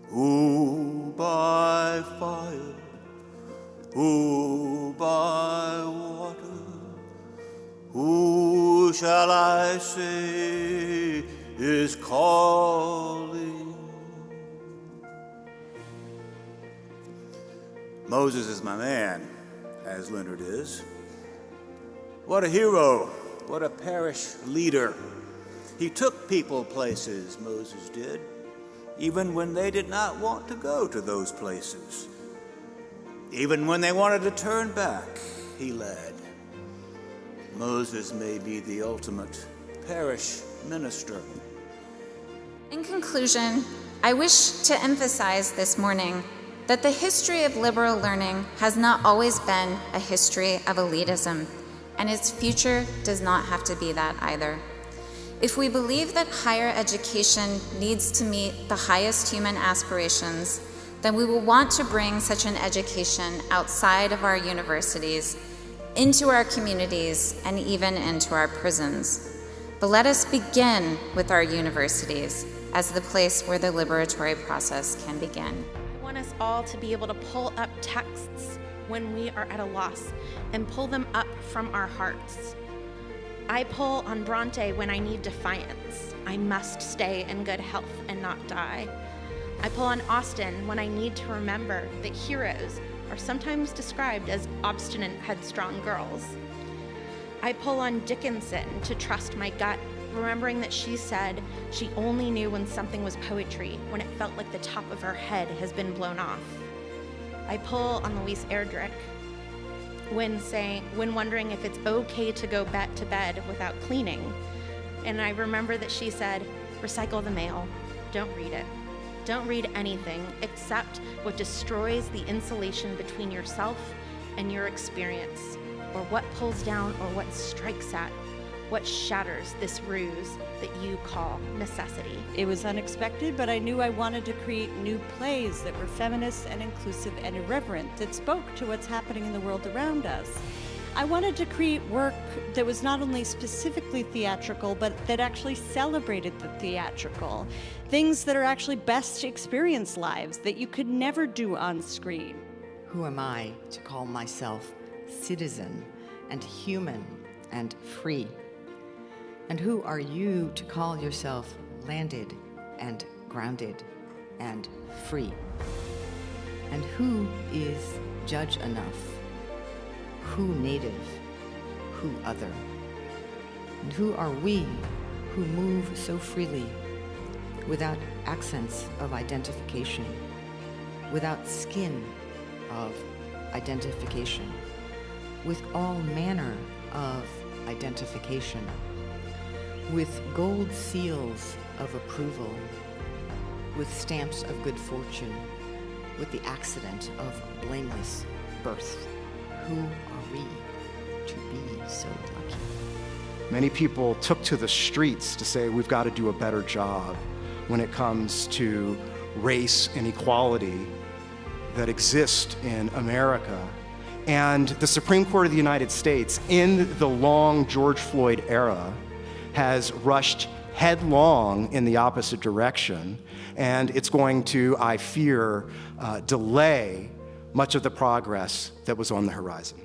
Who by fire, who by water, who shall I say is calling? Moses is my man, as Leonard is. What a hero, what a parish leader. He took people places, Moses did, even when they did not want to go to those places. Even when they wanted to turn back, he led. Moses may be the ultimate parish minister. In conclusion, I wish to emphasize this morning that the history of liberal learning has not always been a history of elitism, and its future does not have to be that either. If we believe that higher education needs to meet the highest human aspirations, then we will want to bring such an education outside of our universities, into our communities, and even into our prisons. But let us begin with our universities as the place where the liberatory process can begin. I want us all to be able to pull up texts when we are at a loss and pull them up from our hearts. I pull on Bronte when I need defiance. I must stay in good health and not die. I pull on Austen when I need to remember that heroes are sometimes described as obstinate, headstrong girls. I pull on Dickinson to trust my gut, remembering that she said she only knew when something was poetry, when it felt like the top of her head has been blown off. I pull on Louise Erdrich when wondering if it's okay to go to bed without cleaning. And I remember that she said, recycle the mail, don't read it. Don't read anything except what destroys the insulation between yourself and your experience, or what pulls down or what strikes at, what shatters this ruse that you call necessity. It was unexpected, but I knew I wanted to create new plays that were feminist and inclusive and irreverent, that spoke to what's happening in the world around us. I wanted to create work that was not only specifically theatrical, but that actually celebrated the theatrical. Things that are actually best experience lives that you could never do on screen. Who am I to call myself citizen and human and free? And who are you to call yourself landed and grounded and free? And who is judge enough? Who native? Who other? And who are we who move so freely, without accents of identification, without skin of identification, with all manner of identification, with gold seals of approval, with stamps of good fortune, with the accident of blameless birth? Who are we to be so lucky? Many people took to the streets to say we've got to do a better job when it comes to race and equality that exist in America. And the Supreme Court of the United States, in the long George Floyd era, has rushed headlong in the opposite direction, and it's going to, I fear, delay much of the progress that was on the horizon.